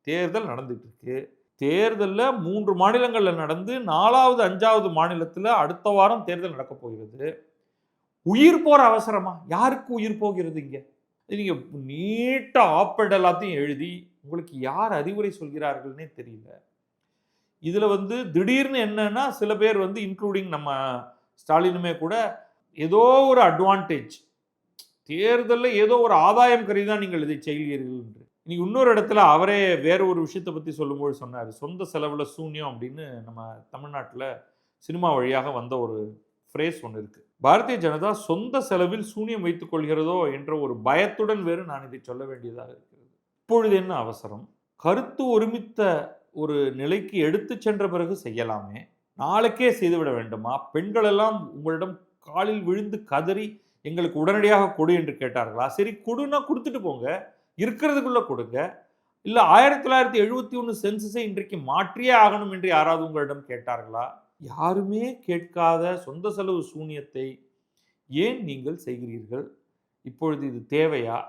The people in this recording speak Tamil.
தேர்தல் நடந்துட்டு இருக்கு. தேர்தல்ல 3 மாநிலங்கள்ல நடந்து 4வது, 5வது மாநிலத்தில அடுத்த வாரம் தேர்தல் நடக்கப் போகிறது. உயிர் போற அவசரமா? யாருக்கு உயிர் போகிறது இங்க? நீங்க நீட்டா ஆப்-எட் எல்லாத்தையும் எழுதி, உங்களுக்கு யார் அறிவுரை சொல்கிறார்கள்ன்னே தெரியல. இதுல வந்து திடீர்னு என்னன்னா, சில பேர் வந்து இன்க்ளூடிங் நம்ம ஸ்டாலினுமே கூட, ஏதோ ஒரு அட்வான்டேஜ் தேர்தல்ல ஏதோ ஒரு ஆதாயம் கருதி தான் நீங்கள் இதை செய்கிறீர்கள் என்று. இன்னைக்கு இன்னொரு இடத்துல அவரே வேற ஒரு விஷயத்த பத்தி சொல்லும்போது சொன்னாரு. சொந்த செலவுல சூனியம் அப்படின்னு நம்ம தமிழ்நாட்டுல சினிமா வழியாக வந்த ஒரு ஃப்ரேஸ் ஒண்ணு இருக்கு. பாரதிய ஜனதா சொந்த செலவில் சூனியம் வைத்துக் கொள்கிறதோ என்ற ஒரு பயத்துடன் வேறு நான் இதை சொல்ல வேண்டியதாக இருக்கிறது. இப்பொழுது என்ன அவசரம்? கருத்து ஒருமித்த ஒரு நிலைக்கு எடுத்துச் சென்ற பிறகு செய்யலாமே. நாளைக்கே செய்துவிட வேண்டுமா? பெண்கள் எல்லாம் உங்களிடம் காலில் விழுந்து கதறி எங்களுக்கு உடனடியாக கொடு என்று கேட்டார்களா? சரி குடுன்னா குடுத்துட்டு போங்க. இருக்கிறதுக்குள்ள கொடுங்க. இல்ல 1971 சென்சஸை இன்றைக்கு மாற்றியே ஆகணும் என்று யாராவது உங்களிடம் கேட்டார்களா? யாருமே கேட்காத சொந்த செலவு சூனியத்தை ஏன் நீங்கள் செய்கிறீர்கள்? இப்பொழுது இது தேவையா?